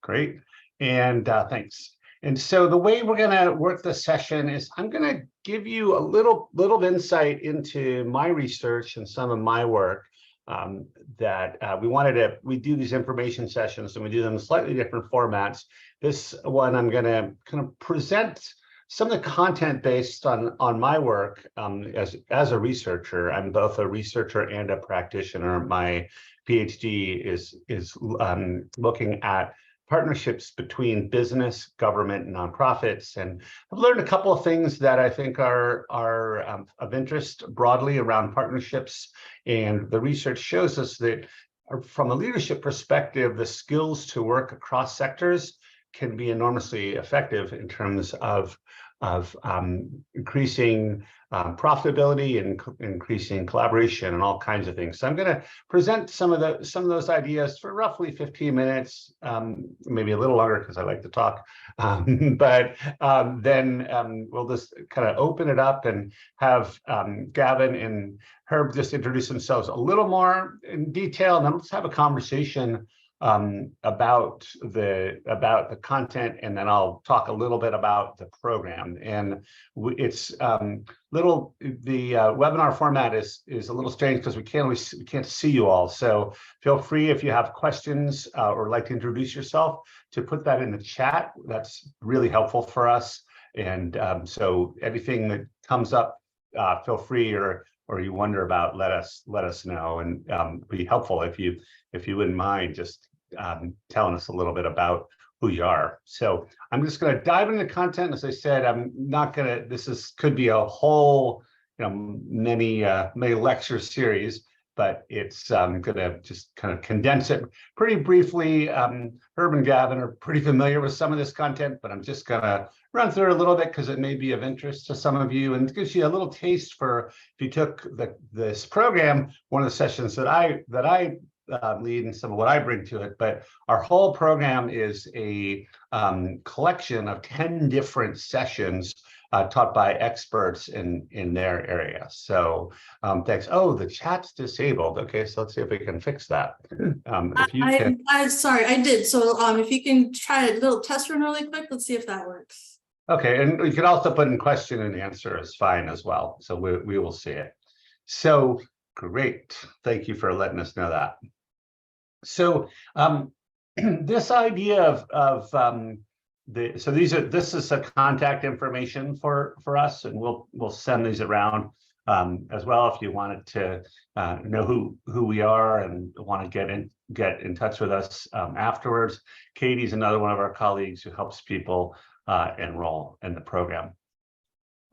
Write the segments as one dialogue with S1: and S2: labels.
S1: Great. And thanks. And so the way we're going to work this session is I'm going to give you a little insight into my research and some of my work that we do these information sessions, and we do them in slightly different formats. This one, I'm going to kind of present some of the content based on my work as a researcher. I'm both a researcher and a practitioner. My PhD is looking at partnerships between business, government, and nonprofits. And I've learned a couple of things that I think are of interest broadly around partnerships. And the research shows us that from a leadership perspective, the skills to work across sectors can be enormously effective in terms of increasing profitability and increasing collaboration and all kinds of things. So I'm going to present some of those ideas for roughly 15 minutes, maybe a little longer because I like to talk. But then we'll just kind of open it up and have Gavin and Herb just introduce themselves a little more in detail, and then let's have a conversation about the content, and then I'll talk a little bit about the program. And it's the webinar format is a little strange because we can't see you all. So feel free, if you have questions or like to introduce yourself, to put that in the chat. That's really helpful for us. And so anything that comes up, feel free, or you wonder about, let us know, and be helpful if you wouldn't mind just telling us a little bit about who you are. So I'm just going to dive into content. As I said, I'm not going to. Could be a whole, many lecture series, but it's going to just kind of condense it pretty briefly. Herb and Gavin are pretty familiar with some of this content, but I'm just going to run through it a little bit because it may be of interest to some of you, and it gives you a little taste for, if you took this program, one of the sessions that I lead and some of what I bring to it. But our whole program is a collection of 10 different sessions taught by experts in their area. So thanks. Oh, the chat's disabled. Okay, so let's see if we can fix that. If you can.
S2: I'm sorry, I did. So if you can try a little test run really quick, let's see if that works.
S1: Okay, and you can also put in question and answer is fine as well. So we will see it. So great. Thank you for letting us know that. So this idea this is a contact information for us, and we'll send these around as well if you wanted to know who we are and want to get in touch with us afterwards. Katie's another one of our colleagues who helps people enroll in the program.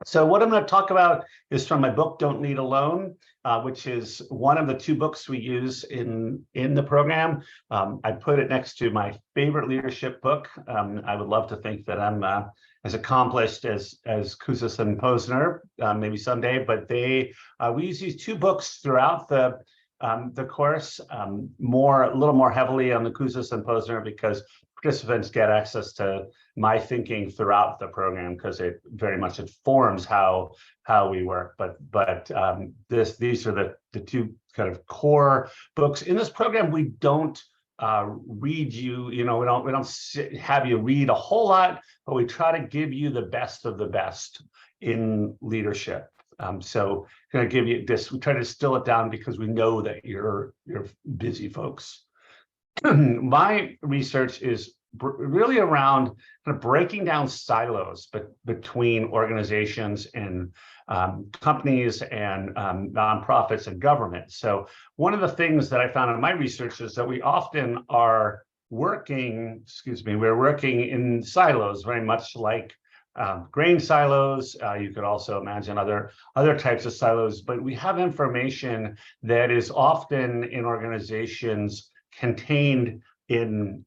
S1: So what I'm going to talk about is from my book, Don't Lead Alone, which is one of the 2 books we use in the program. I put it next to my favorite leadership book. I would love to think that I'm as accomplished as Kouzes and Posner, maybe someday, but we use these 2 books throughout the course, a little more heavily on the Kouzes and Posner because participants get access to my thinking throughout the program because it very much informs how we work. But these are the 2 kind of core books in this program. We don't read you, we don't have you read a whole lot, but we try to give you the best of the best in leadership. So going to give you this. We try to distill it down because we know that you're busy folks. My research is really around kind of breaking down silos between organizations and companies and nonprofits and government. So one of the things that I found in my research is that we often are working, we're working in silos, very much like grain silos. You could also imagine other types of silos, but we have information that is often in organizations contained in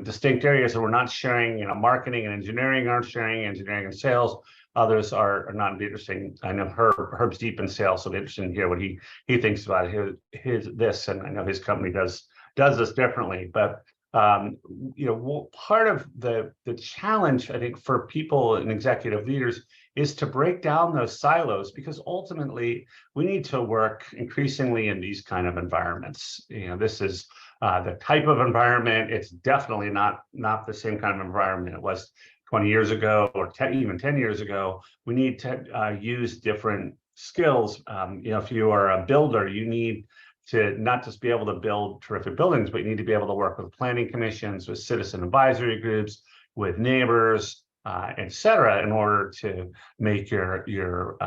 S1: distinct areas that we're not sharing. Marketing and engineering aren't sharing, engineering and sales. Others are not interesting. I know Herb's deep in sales, so it'll be interesting to hear what he thinks about this, and I know his company does this differently. But part of the challenge, I think, for people and executive leaders is to break down those silos, because ultimately we need to work increasingly in these kind of environments. This is the type of environment. It's definitely not the same kind of environment it was 20 years ago or even 10 years ago. We need to use different skills. If you are a builder, you need to not just be able to build terrific buildings, but you need to be able to work with planning commissions, with citizen advisory groups, with neighbors, et cetera, in order to make your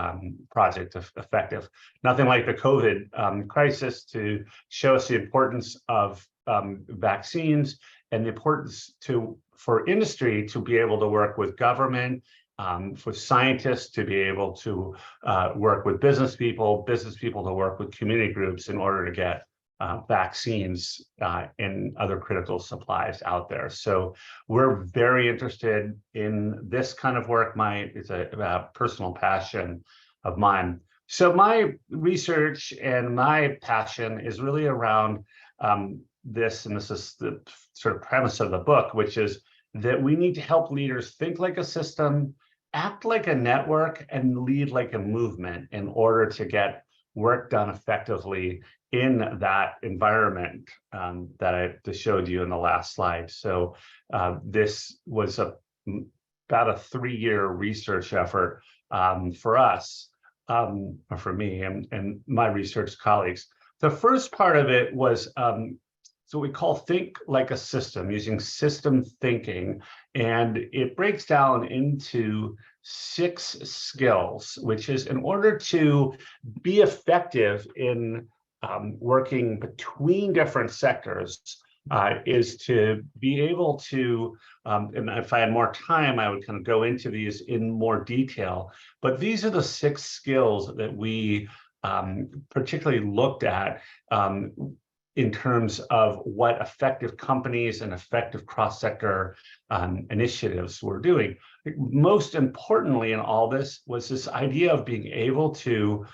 S1: project effective. Nothing like the COVID crisis to show us the importance of vaccines and the importance for industry to be able to work with government, for scientists to be able to work with business people to work with community groups in order to get vaccines and other critical supplies out there. So we're very interested in this kind of work. It's a personal passion of mine. So my research and my passion is really around this, and this is the sort of premise of the book, which is that we need to help leaders think like a system, act like a network, and lead like a movement in order to get work done effectively in that environment that I just showed you in the last slide. So this was about a 3-year research effort for us, or for me and my research colleagues. The first part of it was so we call think like a system, using system thinking, and it breaks down into 6 skills, which is in order to be effective in working between different sectors, is to be able to, and if I had more time, I would kind of go into these in more detail, but these are the 6 skills that we particularly looked at in terms of what effective companies and effective cross-sector initiatives were doing. Most importantly in all this was this idea of being able to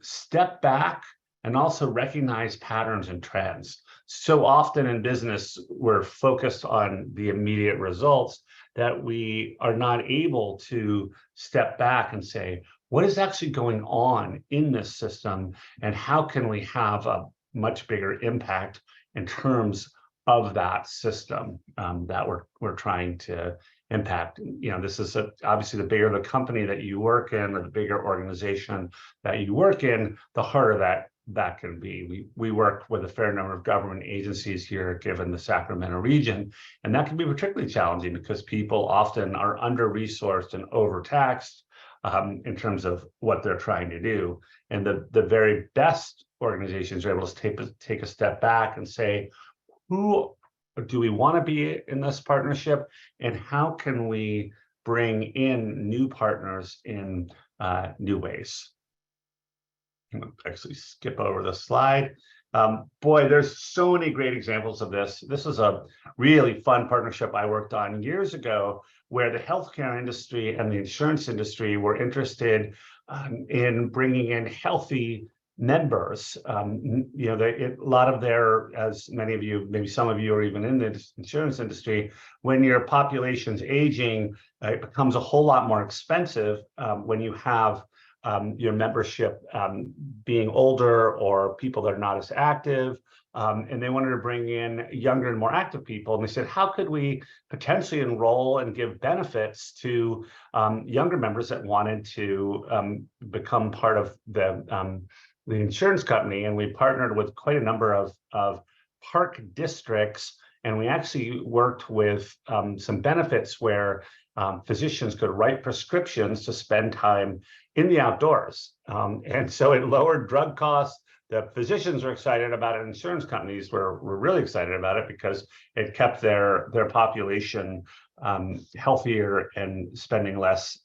S1: step back and also recognize patterns and trends. So often in business, we're focused on the immediate results that we are not able to step back and say, what is actually going on in this system, and how can we have a much bigger impact in terms of that system that we're trying to impact. This is obviously the bigger the company that you work in, or the bigger organization that you work in, the harder that can be. We work with a fair number of government agencies here, given the Sacramento region, and that can be particularly challenging because people often are under-resourced and overtaxed in terms of what they're trying to do. And the very best organizations are able to take a step back and say, who do we want to be in this partnership, and how can we bring in new partners in new ways? I'm going to actually skip over the slide. Boy, there's so many great examples of this. This is a really fun partnership I worked on years ago, where the healthcare industry and the insurance industry were interested in bringing in healthy members. A lot of as many of you, maybe some of you are even in the insurance industry, when your population's aging, it becomes a whole lot more expensive when you have your membership being older, or people that are not as active. And they wanted to bring in younger and more active people. And they said, how could we potentially enroll and give benefits to younger members that wanted to become part of the insurance company? And we partnered with quite a number of park districts. And we actually worked with some benefits where physicians could write prescriptions to spend time in the outdoors. And so it lowered drug costs. The physicians were excited about it. Insurance companies were really excited about it because it kept their population healthier and spending less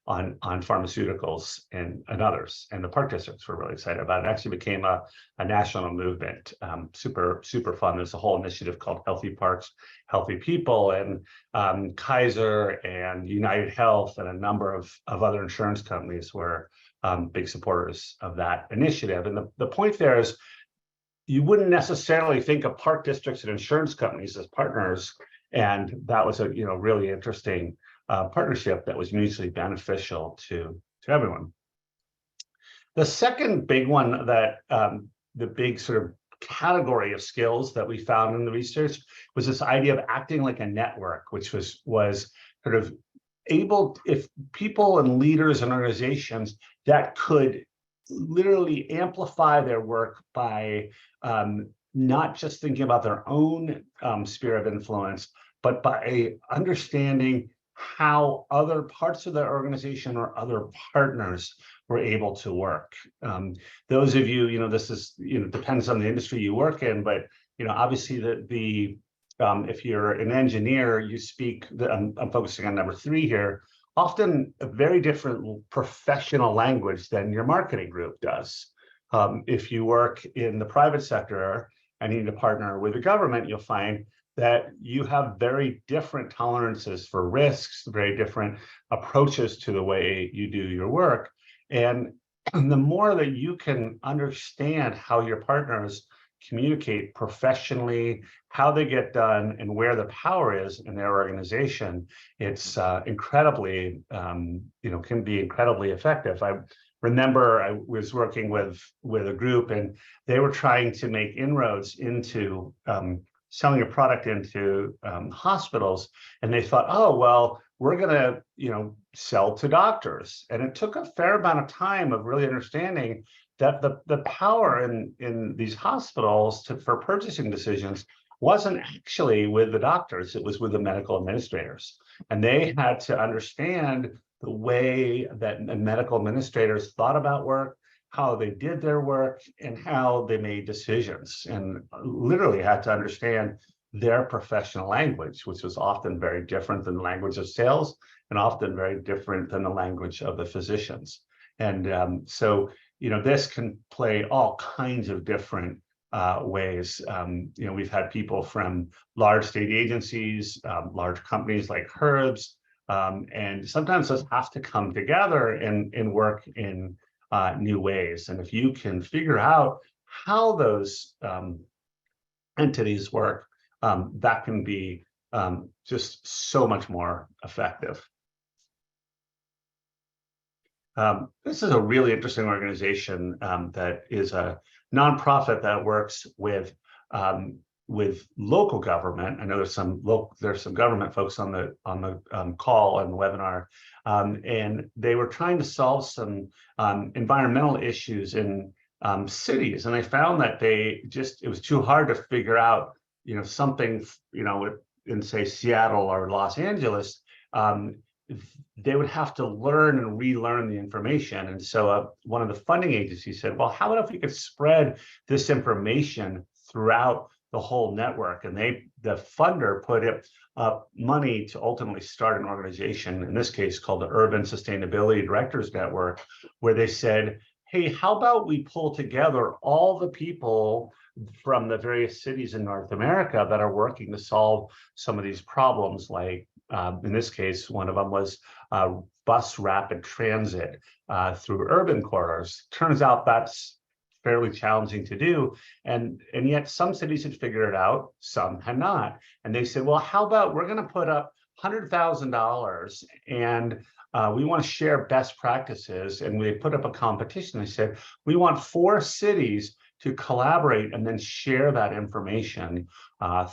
S1: on pharmaceuticals and others. And the park districts were really excited about it. It actually became a national movement. Super fun. There's a whole initiative called Healthy Parks, Healthy People, and Kaiser and United Health and a number of other insurance companies were big supporters of that initiative. And the point there is, you wouldn't necessarily think of park districts and insurance companies as partners, and that was a really interesting partnership that was mutually beneficial to everyone. The second big one that the big sort of category of skills that we found in the research was this idea of acting like a network, which was sort of able, if people and leaders and organizations that could literally amplify their work by not just thinking about their own sphere of influence, but by understanding how other parts of their organization or other partners were able to work. Those of you, this is, depends on the industry you work in, but, obviously if you're an engineer, you speak, I'm focusing on number 3 here, often a very different professional language than your marketing group does. If you work in the private sector and need to partner with the government, you'll find that you have very different tolerances for risks, very different approaches to the way you do your work. And the more that you can understand how your partners communicate professionally, how they get done, and where the power is in their organization, it's incredibly, can be incredibly effective. I remember I was working with a group, and they were trying to make inroads into selling a product into hospitals, and they thought, oh, well, we're going to, sell to doctors. And it took a fair amount of time of really understanding that the power in these hospitals for purchasing decisions wasn't actually with the doctors, it was with the medical administrators. And they had to understand the way that medical administrators thought about work, how they did their work, and how they made decisions, and literally had to understand their professional language, which was often very different than the language of sales and often very different than the language of the physicians. And so, this can play all kinds of different ways. We've had people from large state agencies, large companies like Herbs, and sometimes those have to come together and work in new ways. And if you can figure out how those entities work, that can be just so much more effective. This is a really interesting organization that is a nonprofit that works with local government. I know there's some government folks on the call and the webinar, and they were trying to solve some environmental issues in cities, and they found that it was too hard to figure out something in say Seattle or Los Angeles. They would have to learn and relearn the information. And so one of the funding agencies said, well, how about if we could spread this information throughout the whole network? And the funder put up money to ultimately start an organization, in this case called the Urban Sustainability Directors Network, where they said, hey, how about we pull together all the people from the various cities in North America that are working to solve some of these problems, like in this case, one of them was bus rapid transit through urban corridors. Turns out that's fairly challenging to do, and yet some cities had figured it out, some had not. And they said, well, how about we're going to put up $100,000 and we want to share best practices. And we put up a competition. They said, we want 4 cities to collaborate and then share that information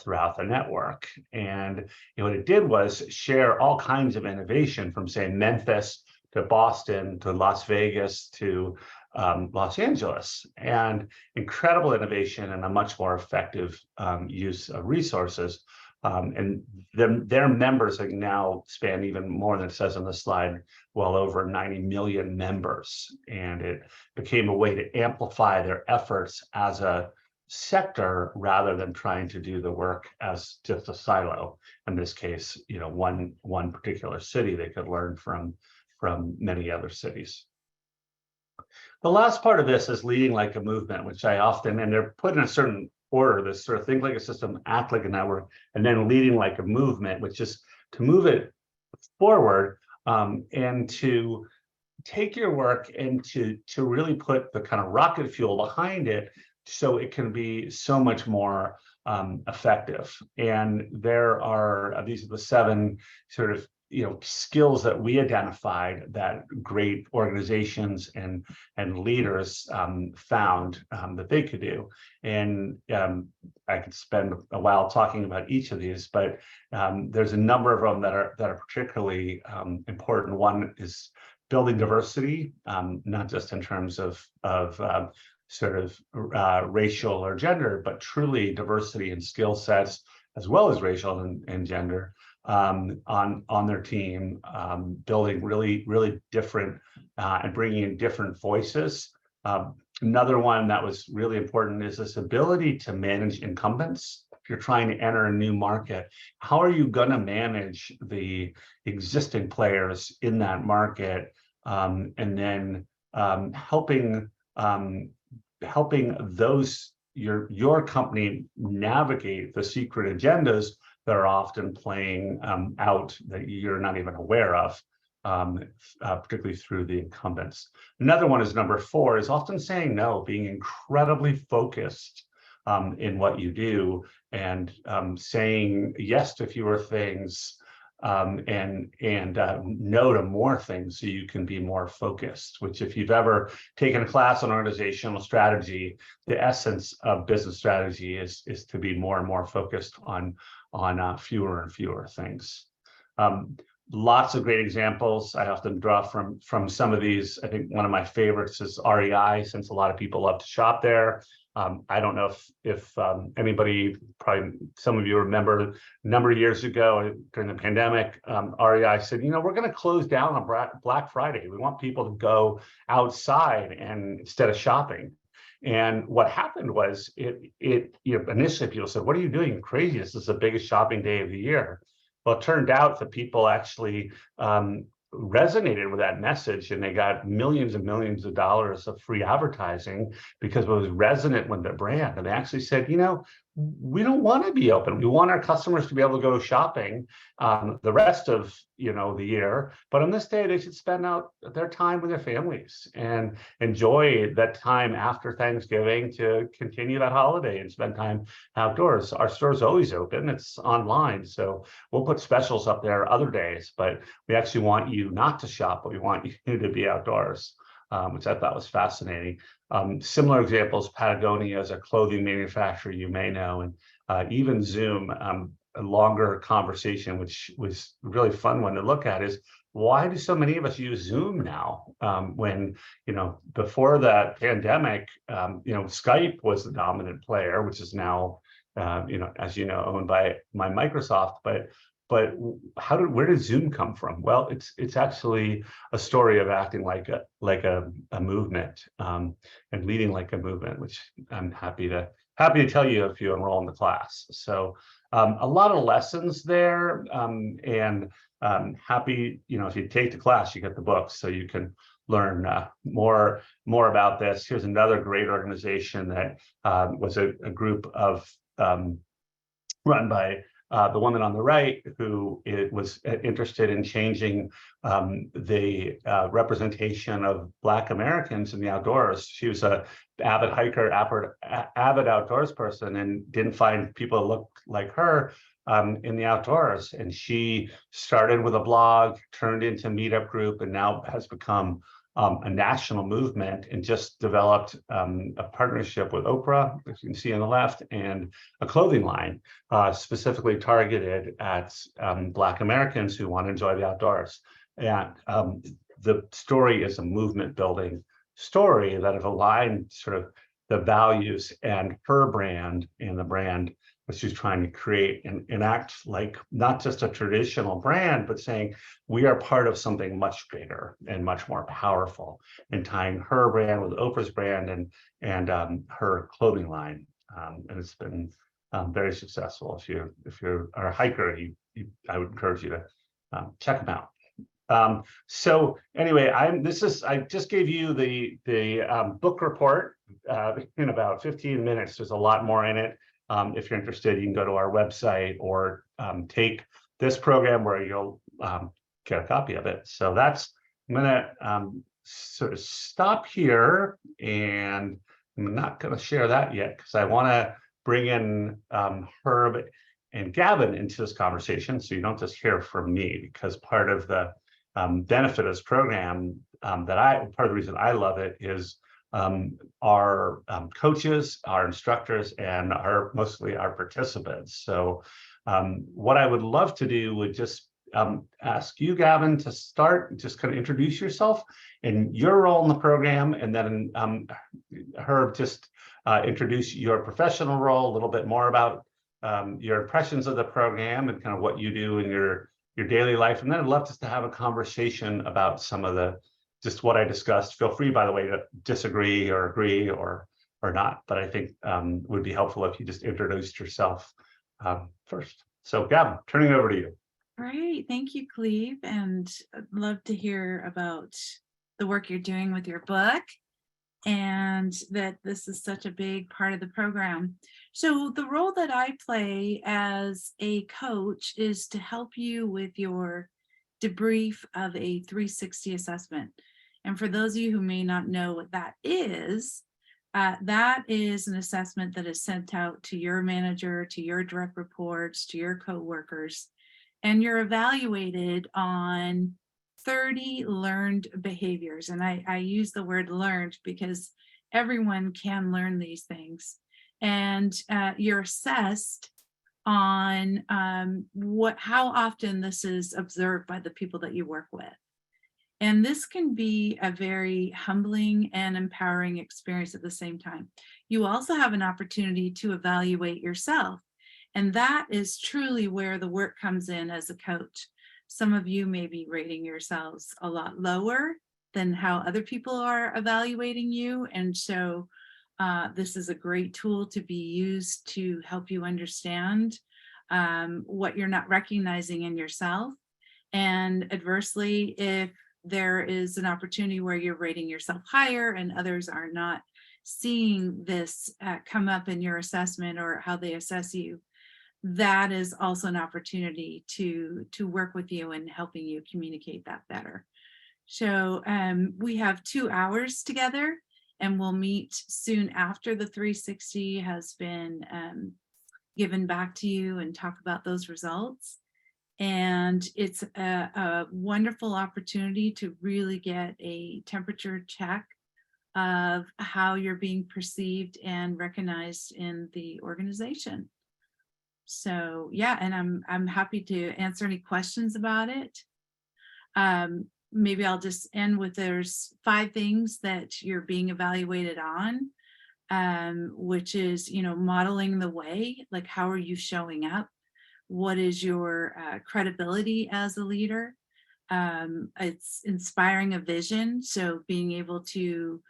S1: throughout the network. And what it did was share all kinds of innovation from, say, Memphis to Boston to Las Vegas to Los Angeles, and incredible innovation and a much more effective use of resources. And their members are now span even more than it says on the slide, well over 90 million members. And it became a way to amplify their efforts as a sector rather than trying to do the work as just a silo. In this case, one particular city they could learn from many other cities. The last part of this is leading like a movement, which I often, and they're put in a certain order, this sort of think like a system, act like a network, and then leading like a movement, which is to move it forward and to take your work and to really put the kind of rocket fuel behind it so it can be so much more effective. And there are these are the 7 sort of skills that we identified that great organizations and leaders found that they could do. And I could spend a while talking about each of these, but there's a number of them that are particularly important. One is building diversity, not just in terms of sort of racial or gender, but truly diversity in skill sets as well as racial and gender on their team, building really different and bringing in different voices. Another one that was really important is this ability to manage incumbents. If you're trying to enter a new market, how are you going to manage the existing players in that market, and then helping those your company navigate the secret agendas that are often playing out that you're not even aware of, particularly through the incumbents. Another one is number 4, is often saying no, being incredibly focused in what you do, and saying yes to fewer things, and no to more things, so you can be more focused. Which, if you've ever taken a class on organizational strategy, the essence of business strategy is to be more and more focused on fewer and fewer things. Lots of great examples. I often draw from some of these. I think one of my favorites is REI, since a lot of people love to shop there. I don't know if anybody, probably some of you remember, a number of years ago during the pandemic, REI said, we're going to close down on Black Friday. We want people to go outside and instead of shopping. And what happened was initially people said, what are you doing? You're crazy. This is the biggest shopping day of the year. Well, it turned out that people actually resonated with that message, and they got millions and millions of dollars of free advertising because it was resonant with their brand. And they actually said, we don't want to be open. We want our customers to be able to go shopping the rest of the year, but on this day they should spend out their time with their families and enjoy that time after Thanksgiving to continue that holiday and spend time outdoors. Our store's always open. It's online, so we'll put specials up there other days, but we actually want you not to shop, but we want you to be outdoors, which I thought was fascinating. Similar examples, Patagonia is a clothing manufacturer you may know, and even Zoom. A longer conversation, which was a really fun one to look at, is why do so many of us use Zoom now? When before the pandemic, Skype was the dominant player, which is now as owned by Microsoft. But where did Zoom come from? Well, it's actually a story of acting like a movement, and leading like a movement, which I'm happy to tell you if you enroll in the class. So a lot of lessons there, and happy, if you take the class, you get the books, so you can learn more about this. Here's another great organization that was a group of run by the woman on the right, who was interested in changing the representation of Black Americans in the outdoors. She was an avid hiker, avid outdoors person, and didn't find people that looked like her in the outdoors. And she started with a blog, turned into a meetup group, and now has become a national movement, and just developed a partnership with Oprah, as you can see on the left, and a clothing line specifically targeted at Black Americans who want to enjoy the outdoors. And the story is a movement building story that have aligned sort of the values and her brand and the brand that she's trying to create, and act like not just a traditional brand, but saying we are part of something much bigger and much more powerful, and tying her brand with Oprah's brand and her clothing line. And it's been very successful. If you're a hiker, I would encourage you to check them out. So anyway, I just gave you the book report in about 15 minutes. There's a lot more in it. If you're interested, you can go to our website or take this program where you'll get a copy of it. So I'm gonna sort of stop here, and I'm not gonna share that yet because I wanna bring in Herb and Gavin into this conversation, so you don't just hear from me, because part of the benefit of this program, part of the reason I love it is our coaches, our instructors, and mostly our participants. So what I would love to do would just ask you, Gavin, to start, just kind of introduce yourself and your role in the program, and then Herb, just introduce your professional role, a little bit more about your impressions of the program and kind of what you do in your daily life. And then I'd love just to have a conversation about some of just what I discussed. Feel free, by the way, to disagree or agree or not, but I think it would be helpful if you just introduced yourself first. So Gavin, turning it over to you.
S3: Great, thank you, Cleve, and I'd love to hear about the work you're doing with your book, and that this is such a big part of the program. So the role that I play as a coach is to help you with your debrief of a 360 assessment. And for those of you who may not know what that is an assessment that is sent out to your manager, to your direct reports, to your coworkers, and you're evaluated on 30 learned behaviors. And I use the word learned because everyone can learn these things. And you're assessed on how often this is observed by the people that you work with. And this can be a very humbling and empowering experience at the same time. You also have an opportunity to evaluate yourself. And that is truly where the work comes in as a coach. Some of you may be rating yourselves a lot lower than how other people are evaluating you. And so this is a great tool to be used to help you understand what you're not recognizing in yourself. And adversely, if there is an opportunity where you're rating yourself higher and others are not seeing this come up in your assessment or how they assess you, that is also an opportunity to work with you and helping you communicate that better. So we have 2 hours together, and we'll meet soon after the 360 has been given back to you and talk about those results. And it's a wonderful opportunity to really get a temperature check of how you're being perceived and recognized in the organization. So yeah, and I'm happy to answer any questions about it. Maybe I'll just end with there's 5 things that you're being evaluated on, which is, modeling the way, like how are you showing up? What is your credibility as a leader? It's inspiring a vision, so being able to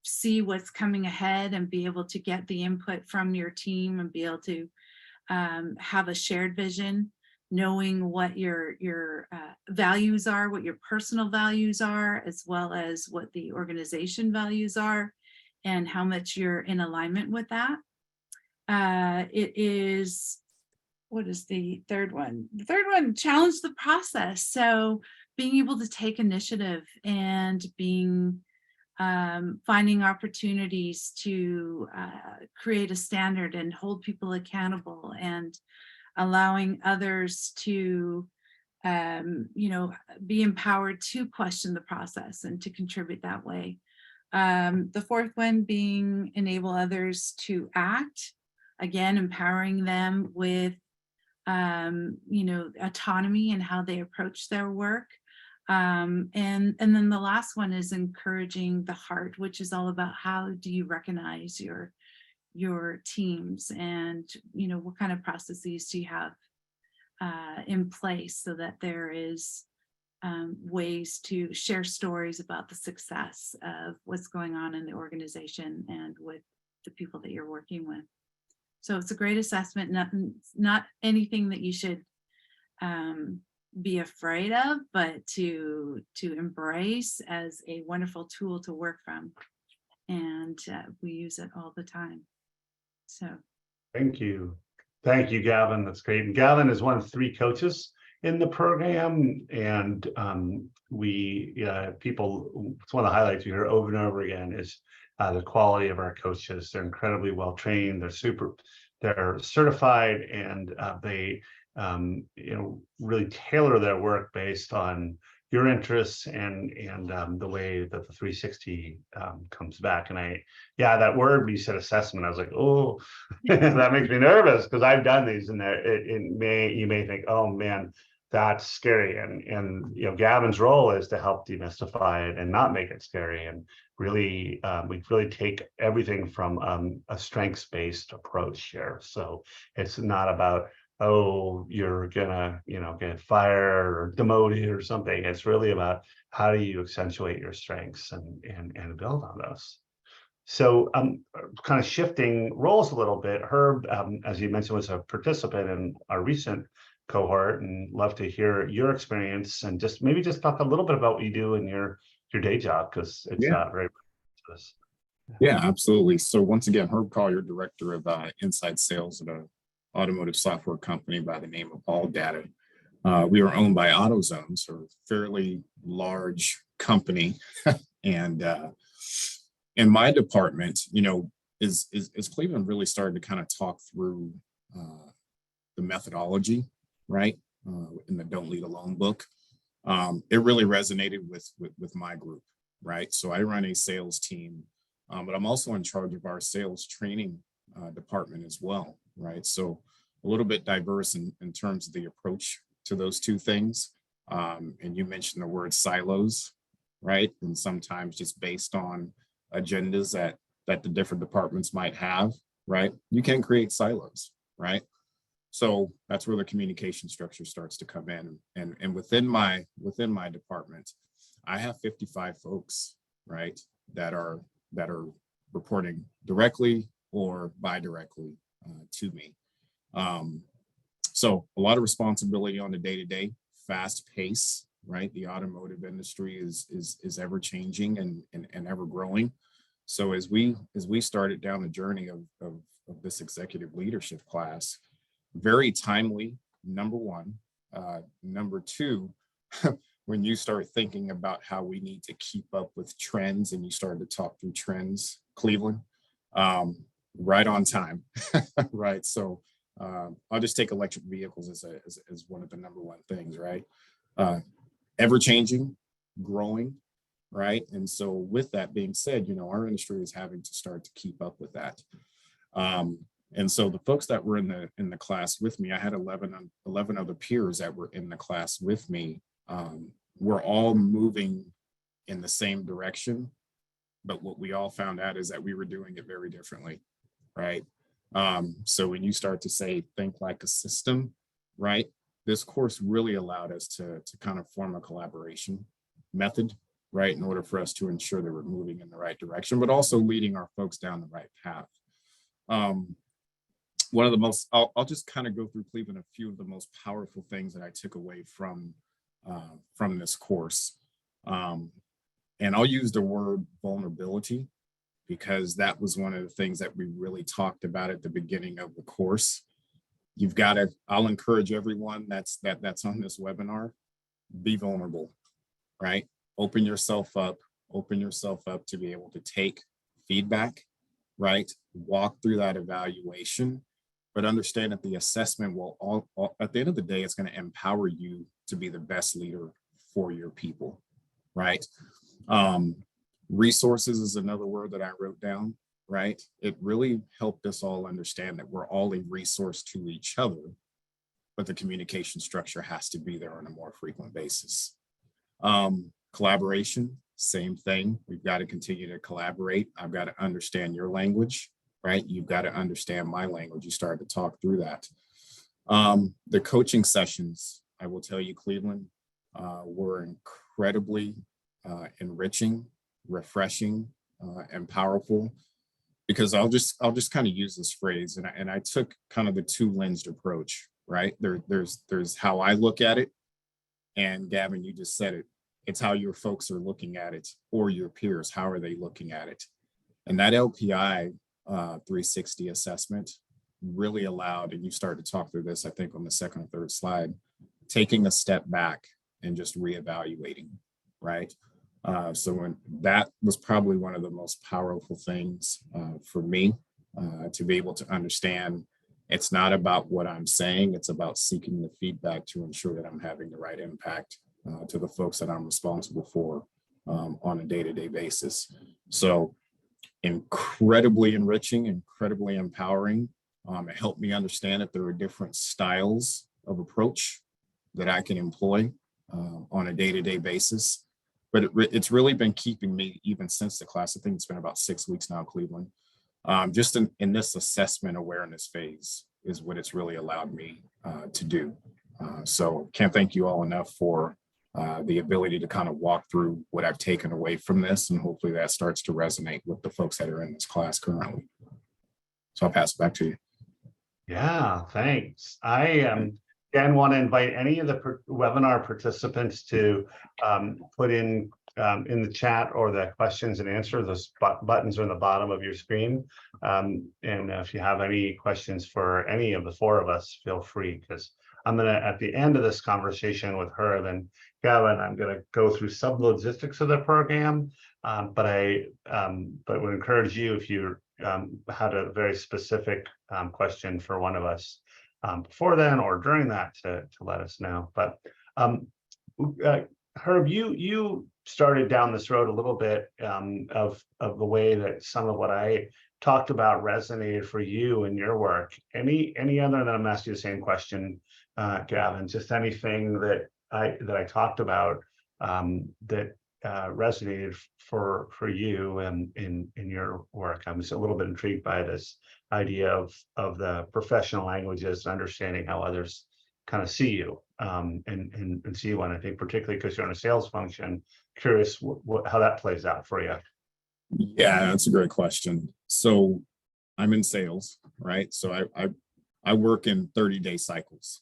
S3: see what's coming ahead and be able to get the input from your team and be able to have a shared vision, knowing what your values are, what your personal values are, as well as what the organization values are, and how much you're in alignment with that. It is, what is the third one? The third one, challenge the process. So being able to take initiative and finding opportunities to create a standard and hold people accountable, and allowing others to be empowered to question the process and to contribute that way. The fourth one being enable others to act, again empowering them with autonomy and how they approach their work. And then the last one is encouraging the heart, which is all about how do you recognize your teams, and what kind of processes do you have in place so that there is ways to share stories about the success of what's going on in the organization and with the people that you're working with. So it's a great assessment, not anything that you should be afraid of, but to embrace as a wonderful tool to work from. And we use it all the time. So
S1: Thank you, Gavin. That's great. And Gavin is one of 3 coaches in the program, and it's one of the highlights you hear over and over again is the quality of our coaches. They're incredibly well trained. They're certified, and they really tailor their work based on your interests and the way that the 360 comes back. And that word when you said assessment, I was like, oh, that makes me nervous, because I've done these, and you may think, oh man, that's scary. And Gavin's role is to help demystify it and not make it scary. And really, we really take everything from a strengths-based approach here. So it's not about, oh, you're gonna, get fired or demoted or something. It's really about how do you accentuate your strengths and build on those. So kind of shifting roles a little bit. Herb, as you mentioned, was a participant in our recent cohort, and love to hear your experience, and maybe just talk a little bit about what you do in your day job, because it's very to us.
S4: Yeah, absolutely. So once again, Herb Collier, Director of Inside Sales at an automotive software company by the name of All Data. We are owned by AutoZone, so a fairly large company. And in my department, is Cleveland really started to kind of talk through the methodology, right? In the Don't Lead Alone book. It really resonated with my group, right? So I run a sales team, but I'm also in charge of our sales training department as well, right? So a little bit diverse in terms of the approach to those two things. And you mentioned the word silos, right? And sometimes just based on agendas that the different departments might have, right? You can create silos, right? So that's where the communication structure starts to come in. And within my department, I have 55 folks, right, that are reporting directly or bi-directly to me. So a lot of responsibility on the day-to-day, fast pace, right? The automotive industry is ever changing and ever growing. So as we started down the journey of this executive leadership class, very timely, number one. Number two, when you start thinking about how we need to keep up with trends, and you start to talk through trends, Cleveland, right on time, right? So I'll just take electric vehicles as one of the number one things, right? Ever changing, growing, right? And so with that being said, our industry is having to start to keep up with that. And so the folks that were in the class with me, I had 11 other peers that were in the class with me. We're all moving in the same direction, but what we all found out is that we were doing it very differently, right? So when you start to say, think like a system, right? This course really allowed us to kind of form a collaboration method, right? In order for us to ensure that we're moving in the right direction, but also leading our folks down the right path. One of the most, I'll just kind of go through, Cleveland, a few of the most powerful things that I took away from this course. And I'll use the word vulnerability, because that was one of the things that we really talked about at the beginning of the course. You've got to, I'll encourage everyone that's on this webinar, be vulnerable, right? Open yourself up to be able to take feedback, right? Walk through that evaluation, but understand that the assessment will all at the end of the day, it's going to empower you to be the best leader for your people, right? Resources is another word that I wrote down, right? It really helped us all understand that we're all a resource to each other, but the communication structure has to be there on a more frequent basis. Collaboration, same thing. We've got to continue to collaborate. I've got to understand your language, right? You've got to understand my language. You started to talk through that. The coaching sessions, I will tell you, Cleveland, were incredibly enriching, refreshing, and powerful, because I'll just kind of use this phrase, and I took kind of the two-lensed approach, right? There's how I look at it, and Gavin, you just said it. It's how your folks are looking at it, or your peers, how are they looking at it? And that LPI 360 assessment really allowed, and you started to talk through this, I think on the second or third slide, taking a step back and just reevaluating, right? That was probably one of the most powerful things for me to be able to understand it's not about what I'm saying, it's about seeking the feedback to ensure that I'm having the right impact to the folks that I'm responsible for on a day-to-day basis. So incredibly enriching, incredibly empowering. It helped me understand that there are different styles of approach that I can employ on a day-to-day basis. But it's really been keeping me, even since the class, I think it's been about 6 weeks now, Cleveland, just in this assessment awareness phase is what it's really allowed me to do. So can't thank you all enough for the ability to kind of walk through what I've taken away from this, and hopefully that starts to resonate with the folks that are in this class currently. So I'll pass it back to you.
S1: Yeah, thanks. I again want to invite any of the webinar participants to put in the chat or the questions and answer. Those buttons are in the bottom of your screen. And if you have any questions for any of the four of us, feel free, because I'm gonna, at the end of this conversation with her and Gavin, I'm gonna go through some logistics of the program. But would encourage you, if you had a very specific question for one of us before then or during that, to let us know. But Herb, you started down this road a little bit of the way that some of what I talked about resonated for you in your work. Any other, and then I'm asking you the same question, Gavin, just anything that I talked about that resonated for you and in your work. I'm just a little bit intrigued by this idea of the professional languages, understanding how others kind of see you and see you. And I think particularly because you're in a sales function, curious how that plays out for you.
S4: Yeah, that's a great question. So I'm in sales, right? So I work in 30-day cycles,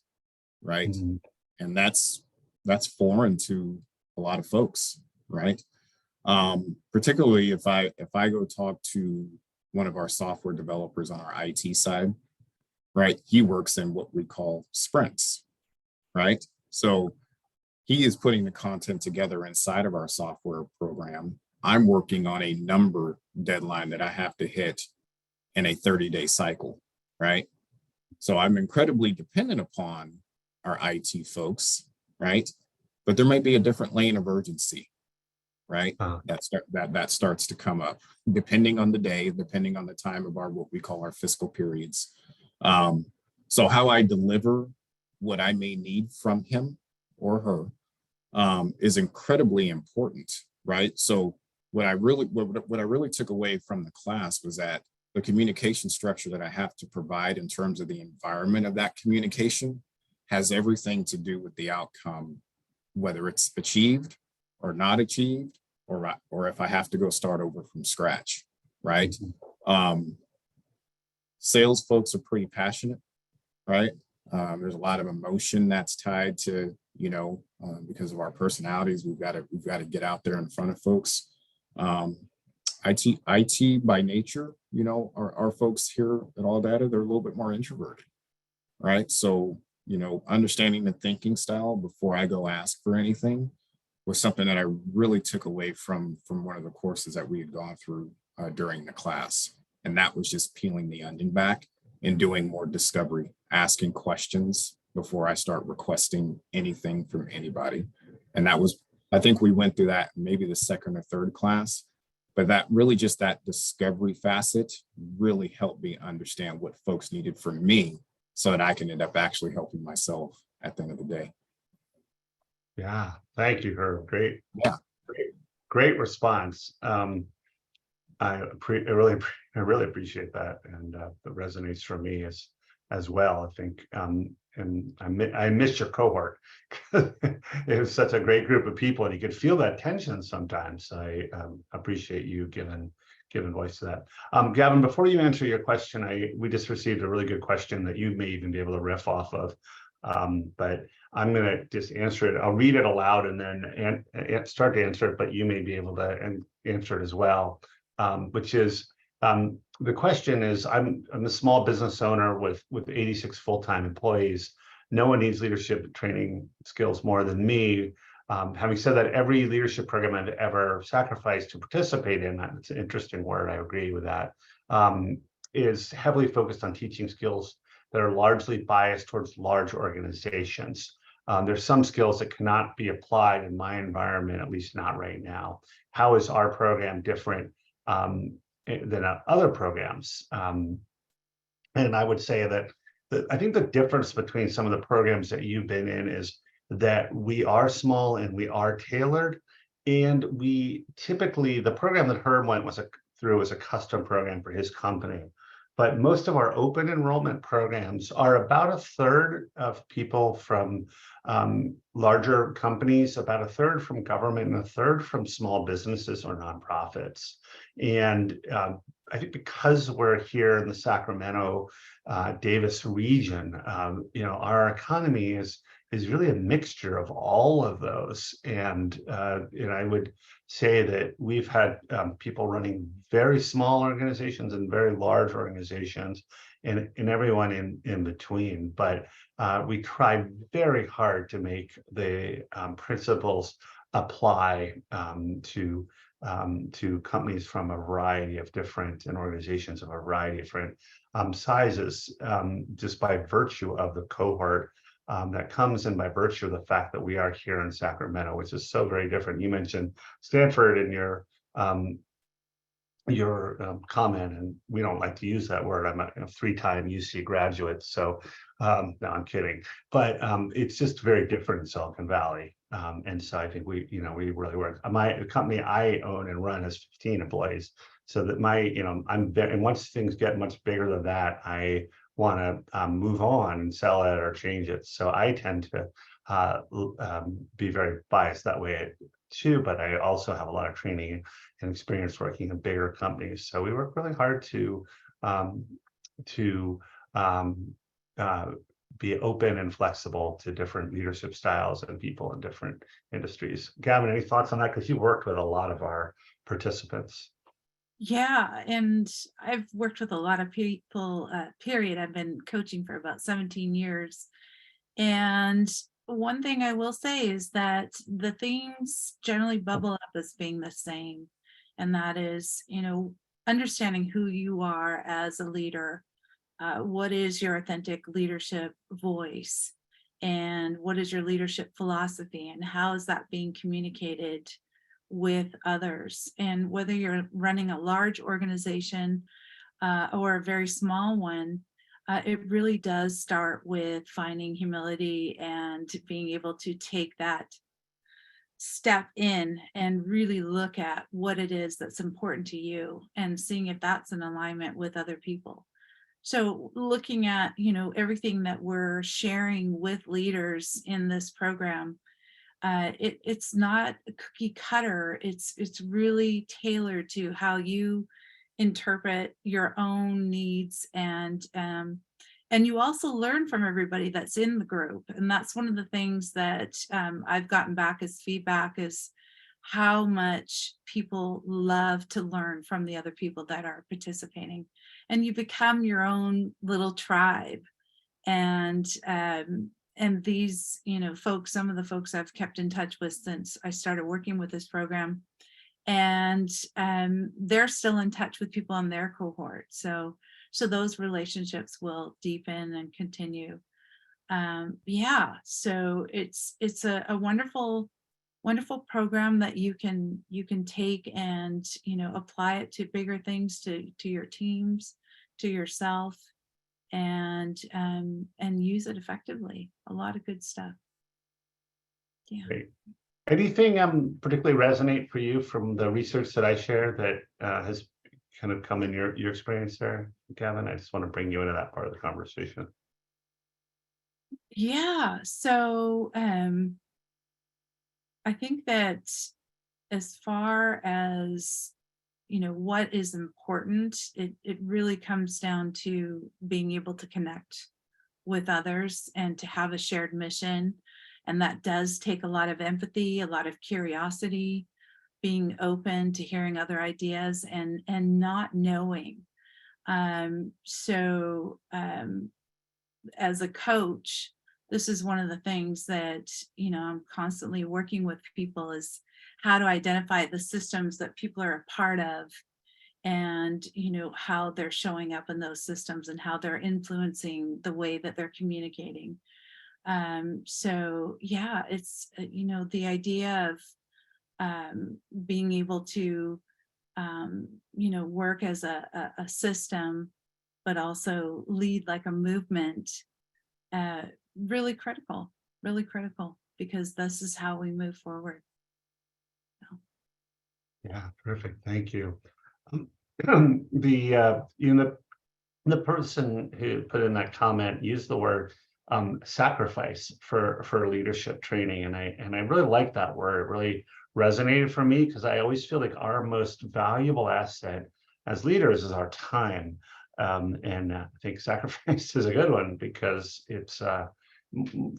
S4: right? Mm-hmm. And that's foreign to a lot of folks, right? Particularly if I go talk to one of our software developers on our IT side, right? He works in what we call sprints, right? So he is putting the content together inside of our software program. I'm working on a number deadline that I have to hit in a 30-day cycle, right? So I'm incredibly dependent upon our IT folks, right? But there might be a different lane of urgency, right? That starts to come up depending on the day, depending on the time of our what we call our fiscal periods. So how I deliver what I may need from him or her is incredibly important, right? So what I really took away from the class was that the communication structure that I have to provide in terms of the environment of that communication has everything to do with the outcome, whether it's achieved or not achieved, or if I have to go start over from scratch, right? Sales folks are pretty passionate, right? There's a lot of emotion that's tied to, because of our personalities, we've got to get out there in front of folks. IT by nature, our folks here at AllData, they're a little bit more introverted, right? So, understanding the thinking style before I go ask for anything was something that I really took away from one of the courses that we had gone through during the class. And that was just peeling the onion back and doing more discovery, asking questions before I start requesting anything from anybody. And that was, I think we went through that maybe the second or third class, but that really just that discovery facet really helped me understand what folks needed from me so that I can end up actually helping myself at the end of the day.
S1: Yeah, thank you, Herb. Great.
S4: Yeah,
S1: great response. I really appreciate that, and that resonates for me as well. I think, and I missed your cohort. It was such a great group of people, and you could feel that tension sometimes. I appreciate you giving voice to that. Gavin, before you answer your question, we just received a really good question that you may even be able to riff off of. But I'm going to just answer it. I'll read it aloud and then start to answer it, but you may be able to answer it as well. Which is, the question is, I'm a small business owner with 86 full-time employees. No one needs leadership training skills more than me. Having said that, every leadership program I've ever sacrificed to participate in, it's an interesting word, I agree with that, is heavily focused on teaching skills that are largely biased towards large organizations. There's some skills that cannot be applied in my environment, at least not right now. How is our program different than other programs? And I would say that I think the difference between some of the programs that you've been in is that we are small and we are tailored. And we typically, the program that Herb went through was a custom program for his company. But most of our open enrollment programs are about a third of people from larger companies, about a third from government, and a third from small businesses or nonprofits. And I think because we're here in the Sacramento, Davis region, our economy is really a mixture of all of those. And I would say that we've had people running very small organizations and very large organizations, and everyone in between. But we try very hard to make the principles apply to companies from a variety of different, and organizations of a variety of different sizes, just by virtue of the cohort that comes in, by virtue of the fact that we are here in Sacramento, which is so very different. You mentioned Stanford in your comment, and we don't like to use that word. I'm a 3-time UC graduate, so no, I'm kidding. But it's just very different in Silicon Valley, and so I think we really work. The company I own and run has 15 employees, so that and once things get much bigger than that, I want to move on and sell it or change it. So I tend to be very biased that way too, but I also have a lot of training and experience working in bigger companies. So we work really hard to be open and flexible to different leadership styles and people in different industries. Gavin, any thoughts on that? Because you worked with a lot of our participants.
S3: Yeah, and I've worked with a lot of people, period. I've been coaching for about 17 years. And one thing I will say is that the themes generally bubble up as being the same. And that is, understanding who you are as a leader. What is your authentic leadership voice? And what is your leadership philosophy? And how is that being communicated with others? And whether you're running a large organization or a very small one, it really does start with finding humility and being able to take that step in and really look at what it is that's important to you and seeing if that's in alignment with other people. So looking at, everything that we're sharing with leaders in this program, it's not a cookie cutter. It's really tailored to how you interpret your own needs, and you also learn from everybody that's in the group. And that's one of the things that I've gotten back as feedback, is how much people love to learn from the other people that are participating. And you become your own little tribe. And these, folks, some of the folks I've kept in touch with since I started working with this program, and they're still in touch with people in their cohort. So those relationships will deepen and continue. So it's a wonderful program that you can take and apply it to bigger things, to your teams, to yourself, and use it effectively. A lot of good stuff. Yeah.
S1: Great. Anything particularly resonate for you from the research that I shared that has kind of come in your experience there, Gavin? I just want to bring you into that part of the conversation.
S3: Yeah. So I think that as far as what is important, it really comes down to being able to connect with others and to have a shared mission. And that does take a lot of empathy, a lot of curiosity, being open to hearing other ideas, and not knowing. As a coach, this is one of the things that, you know, I'm constantly working with people is how to identify the systems that people are a part of, and, you know, how they're showing up in those systems and how they're influencing the way that they're communicating. So yeah, it's, you know, the idea of being able to, you know, work as a system, but also lead like a movement, really critical, because this is how we move forward.
S1: Yeah, perfect. Thank you. You know, the person who put in that comment used the word sacrifice for leadership training, and I really like that word. It really resonated for me because I always feel like our most valuable asset as leaders is our time, and I think sacrifice is a good one because it's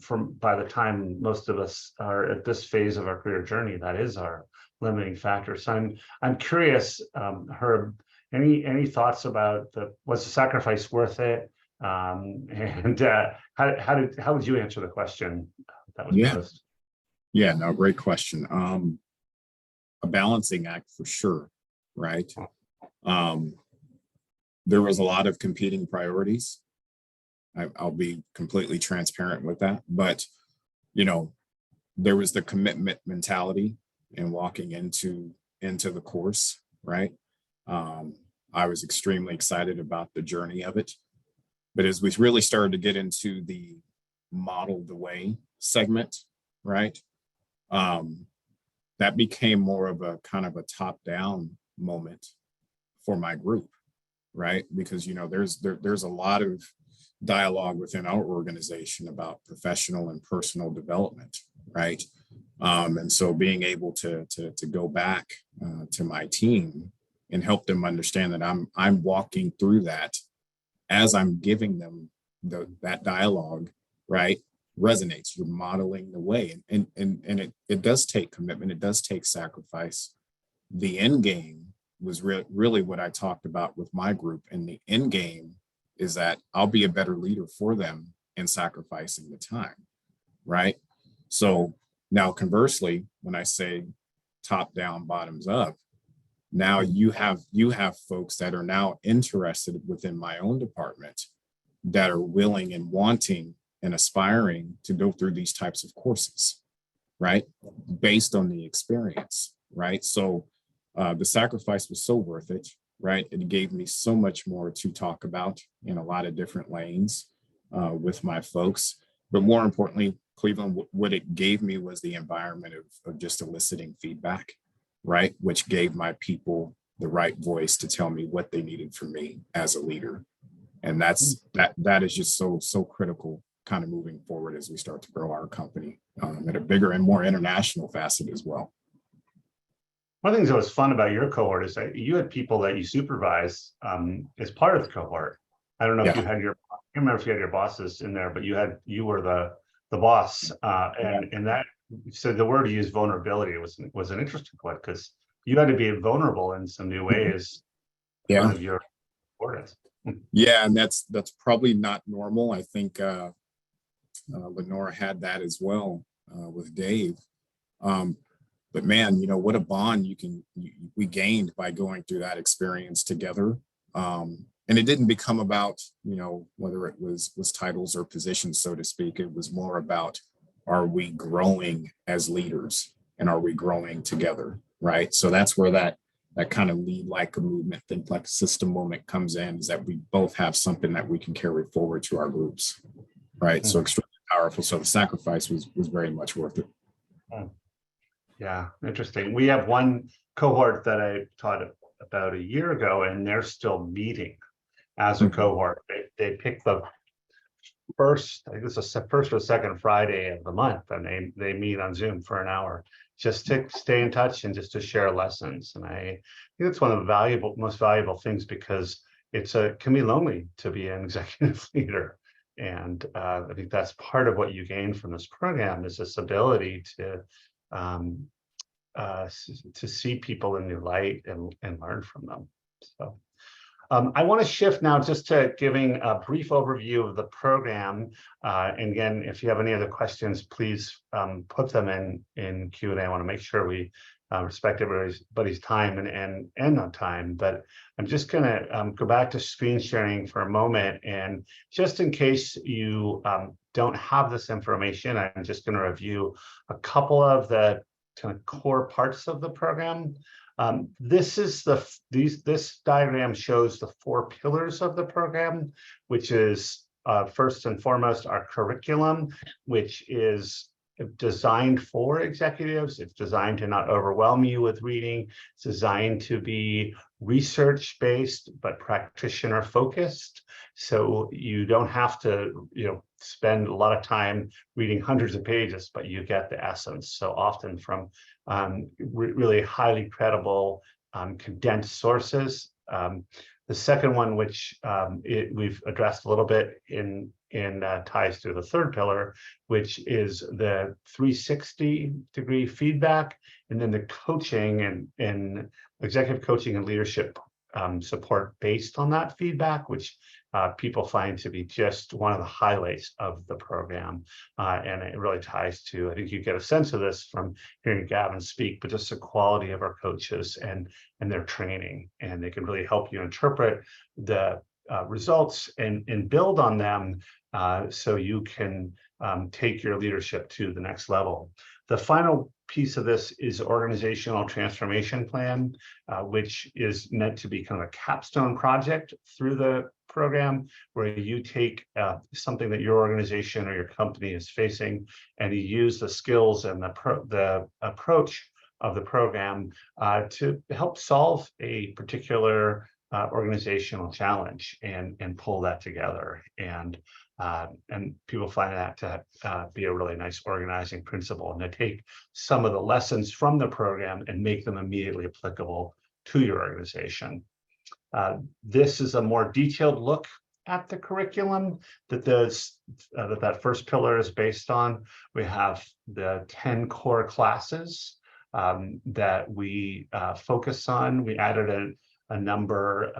S1: from by the time most of us are at this phase of our career journey, that is our limiting factor. So I'm curious, Herb, any thoughts about was the sacrifice worth it? And how would you answer the question that was
S4: Yeah.
S1: posed?
S4: Yeah, no, great question. A balancing act for sure, right? There was a lot of competing priorities. I'll be completely transparent with that, but you know, there was the commitment mentality and walking into the course, right? I was extremely excited about the journey of it, but as we really started to get into the model the way segment, right? That became more of a kind of a top-down moment for my group, right? Because you know, there's a lot of dialogue within our organization about professional and personal development, right? And so being able to go back to my team and help them understand that I'm walking through that as I'm giving them that dialogue, right? Resonates. You're modeling the way, and it does take commitment. It does take sacrifice. The end game was really what I talked about with my group, and the end game is that I'll be a better leader for them in sacrificing the time, right? So now conversely, when I say top down, bottoms up, now you have folks that are now interested within my own department that are willing and wanting and aspiring to go through these types of courses, right? Based on the experience, right? So the sacrifice was so worth it, right? It gave me so much more to talk about in a lot of different lanes with my folks. But more importantly, Cleveland, what it gave me was the environment of just eliciting feedback, right? Which gave my people the right voice to tell me what they needed from me as a leader. And that is just so critical kind of moving forward as we start to grow our company at a bigger and more international facet as well.
S1: One of the things that was fun about your cohort is that you had people that you supervise as part of the cohort. I don't know if you had I can't remember if you had your bosses in there, but you were the boss, and that, so the word you used, vulnerability, was an interesting one because you had to be vulnerable in some new ways.
S4: Yeah.
S1: One of your supporters.
S4: Yeah, and that's probably not normal. I think Lenora had that as well with Dave. But man, you know, what a bond we gained by going through that experience together. And it didn't become about, you know, whether it was titles or positions, so to speak. It was more about, are we growing as leaders and are we growing together, right? So that's where that kind of lead like a movement, think like a system moment comes in, is that we both have something that we can carry forward to our groups, right? So extremely powerful. So the sacrifice was very much worth it.
S1: Yeah, interesting. We have one cohort that I taught about a year ago, and they're still meeting as a cohort. They pick the first, I think it's the first or second Friday of the month, and they meet on Zoom for an hour just to stay in touch and just to share lessons. And I think it's one of the most valuable things because it can be lonely to be an executive leader. And I think that's part of what you gain from this program, is this ability to see people in new light and learn from them. So I want to shift now just to giving a brief overview of the program. And again, if you have any other questions, please put them in Q&A. I want to make sure we respect everybody's time and end on time. But I'm just going to go back to screen sharing for a moment. And just in case you don't have this information, I'm just going to review a couple of the kind of core parts of the program. This diagram shows the 4 pillars of the program, which is first and foremost our curriculum, which is designed for executives. It's designed to not overwhelm you with reading. It's designed to be research-based but practitioner-focused. So you don't have to, spend a lot of time reading hundreds of pages, but you get the essence. So often from really highly credible, condensed sources. The second one, which we've addressed a little bit in ties to the third pillar, which is the 360-degree feedback, and then the coaching and executive coaching and leadership support based on that feedback, which people find to be just one of the highlights of the program. And it really ties to, I think you get a sense of this from hearing Gavan speak, but just the quality of our coaches and their training. And they can really help you interpret the results and build on them so you can take your leadership to the next level. The final piece of this is organizational transformation plan, which is meant to be kind of a capstone project through the program, where you take something that your organization or your company is facing, and you use the skills and the approach of the program to help solve a particular organizational challenge and pull that together. And people find that to be a really nice organizing principle, and to take some of the lessons from the program and make them immediately applicable to your organization. This is a more detailed look at the curriculum that first pillar is based on. We have the 10 core classes that we focus on. We added a number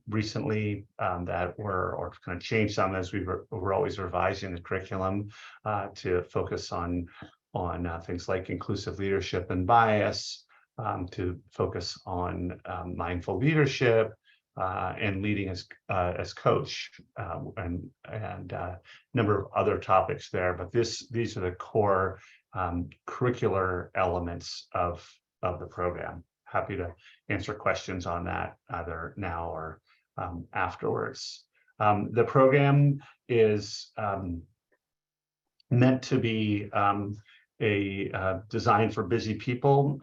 S1: recently that or kind of changed some as we're always revising the curriculum to focus on things like inclusive leadership and bias, to focus on mindful leadership and leading as coach, and a number of other topics there. But these are the core curricular elements of the program. Happy to answer questions on that either now or afterwards. The program is meant to be designed for busy people.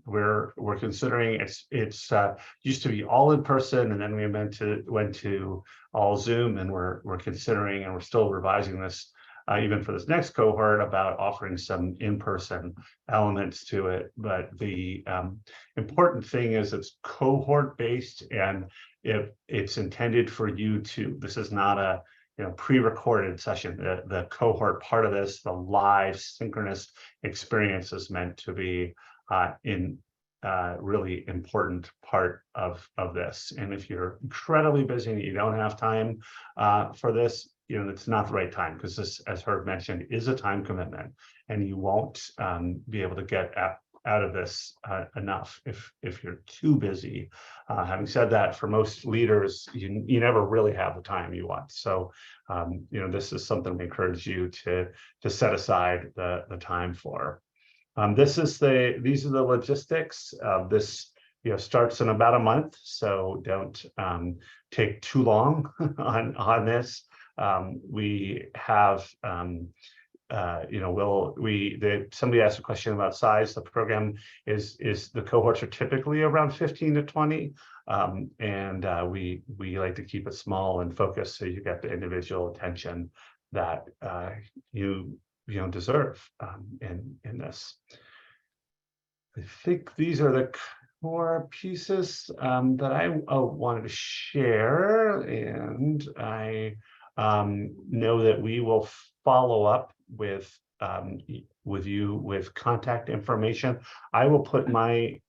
S1: We're considering it's used to be all in person, and then we went to all Zoom, and we're considering, and we're still revising this even for this next cohort, about offering some in-person elements to it. But the important thing is it's cohort based, and if it's intended for you to, this is not a pre-recorded session. The cohort part of this, the live synchronous experience, is meant to be really important part of this. And if you're incredibly busy and you don't have time for this, it's not the right time, because this, as Herb mentioned, is a time commitment, and you won't be able to get out of this enough if you're too busy. Having said that, for most leaders, you never really have the time you want. So this is something we encourage you to set aside the time for. These are the logistics. This starts in about a month, so don't take too long on this. We have somebody asked a question about size. The program is the cohorts are typically around 15 to 20, and we like to keep it small and focused, so you get the individual attention that you deserve in this. I think these are the core pieces that I wanted to share, and I know that we will follow up with you with contact information. I will put my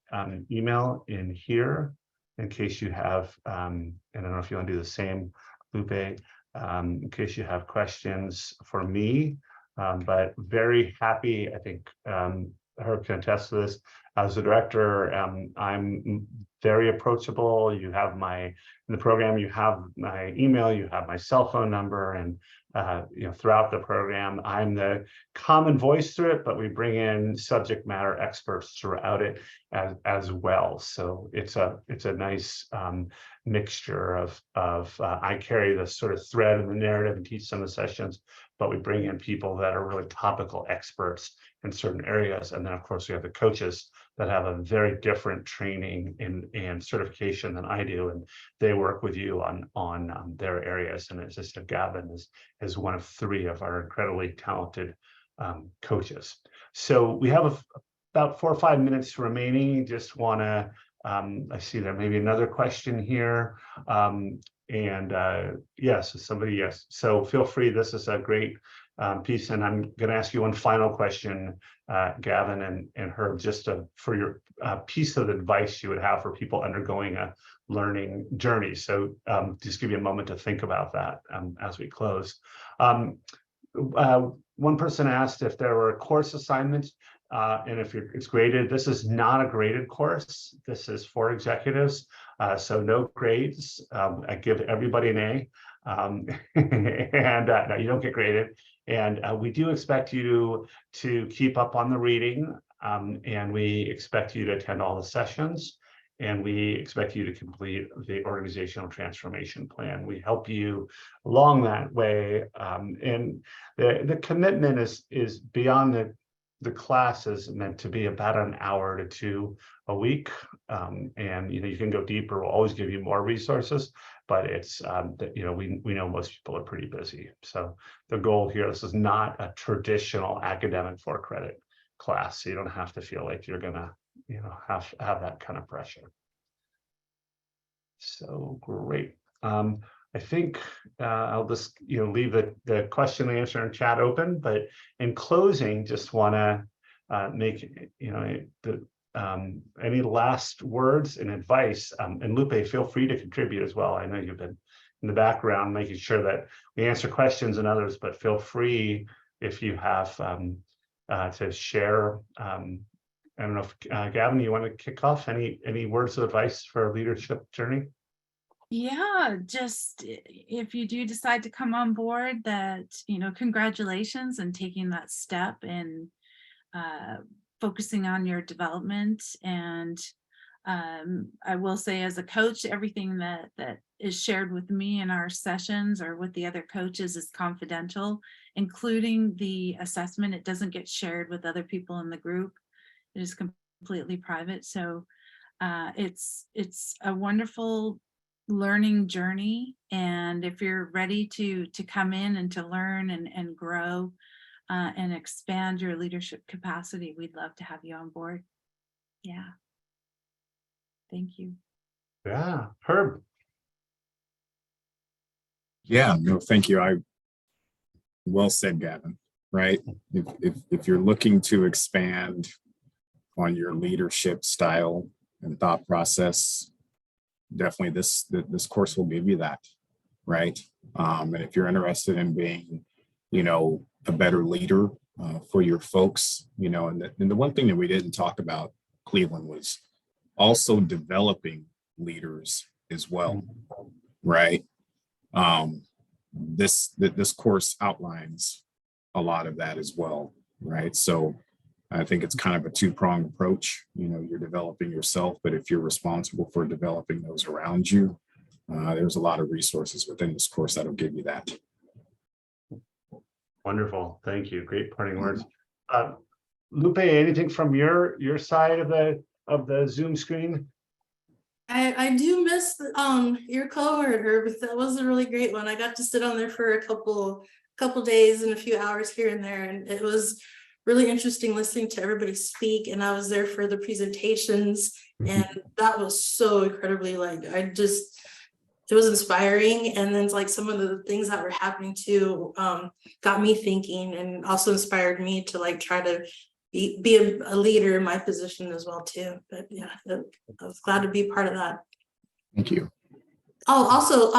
S1: email in here in case you have, and I don't know if you want to do the same, Lupe, in case you have questions for me, but very happy, I think Herb can attest to this. As a director, I'm very approachable. You have in the program, you have my email, you have my cell phone number, and throughout the program, I'm the common voice through it, but we bring in subject matter experts throughout it as well. So it's a nice mixture of I carry the sort of thread and the narrative and teach some of the sessions, but we bring in people that are really topical experts in certain areas. And then of course we have the coaches that have a very different training and certification than I do, and they work with you on their areas. And as I said, Gavan is one of 3 of our incredibly talented coaches. So we have about 4 or 5 minutes remaining. Just want to, I see there may be another question here. Yes, somebody, yes. So feel free, this is a great piece, and I'm going to ask you one final question, Gavan and Herb, just for your piece of advice you would have for people undergoing a learning journey. So just give you a moment to think about that as we close. One person asked if there were course assignments, and if it's graded. This is not a graded course. This is for executives, so no grades. I give everybody an A, and no, you don't get graded. And we do expect you to keep up on the reading, and we expect you to attend all the sessions, and we expect you to complete the organizational transformation plan. We help you along that way, and the commitment is beyond the class is meant to be about an hour to 2 a week, and you can go deeper. We'll always give you more resources, but it's we know most people are pretty busy. So the goal here, this is not a traditional academic for credit class, so you don't have to feel like you're gonna have that kind of pressure. So great. I think I'll just leave the question and answer and chat open, but in closing, just want to make any last words and advice. And Lupe, feel free to contribute as well. I know you've been in the background making sure that we answer questions and others, but feel free if you have to share. I don't know if Gavan, you want to kick off any words of advice for a leadership journey?
S3: Yeah, just if you do decide to come on board, that, congratulations and taking that step and focusing on your development. And I will say, as a coach, everything that is shared with me in our sessions or with the other coaches is confidential, including the assessment. It doesn't get shared with other people in the group. It is completely private. So it's a wonderful learning journey, and if you're ready to come in and to learn and grow and expand your leadership capacity, we'd love to have you on board. Yeah, thank you.
S1: Yeah, Herb.
S4: Yeah, no, thank you. Well said, Gavan. Right, if you're looking to expand on your leadership style and thought process, definitely this course will give you that, right? And if you're interested in being, a better leader for your folks, and the one thing that we didn't talk about, Cleveland, was also developing leaders as well, right? This course outlines a lot of that as well, right? So I think it's kind of a 2-pronged approach. You're developing yourself, but if you're responsible for developing those around you, there's a lot of resources within this course that'll give you that.
S1: Wonderful, thank you. Great parting words. Lupe, anything from your side of the Zoom screen?
S2: I do miss your cohort, Herb. That was a really great one. I got to sit on there for a couple days and a few hours here and there, and it was really interesting listening to everybody speak. And I was there for the presentations, and that was so incredibly it was inspiring. And then some of the things that were happening too got me thinking, and also inspired me to try to be a leader in my position as well too. But yeah, I was glad to be part of that.
S4: Thank you.
S2: Oh, also,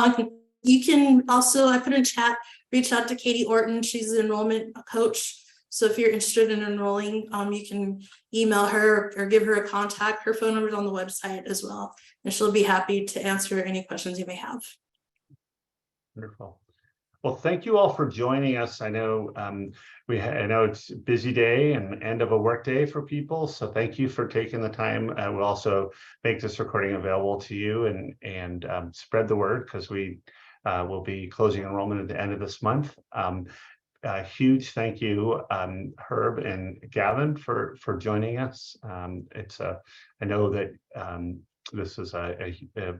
S2: you can also, I put in chat, reach out to Katie Orton. She's the enrollment coach. So if you're interested in enrolling, you can email her or give her a contact. Her phone number is on the website as well, and she'll be happy to answer any questions you may have.
S1: Wonderful. Well, thank you all for joining us. I know I know it's a busy day and end of a work day for people, so thank you for taking the time. We'll also make this recording available to you and spread the word, because we will be closing enrollment at the end of this month. A huge thank you, Herb and Gavin, for joining us. I know that this is a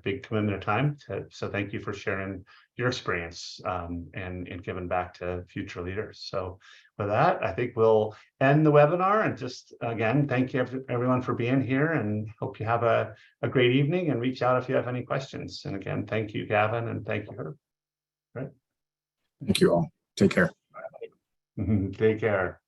S1: big commitment of time, so thank you for sharing your experience and giving back to future leaders. So with that, I think we'll end the webinar, and just again, thank you everyone for being here, and hope you have a great evening, and reach out if you have any questions. And again, thank you, Gavin, and thank you, Herb. Right.
S4: Thank you all. Take care.
S1: Take care.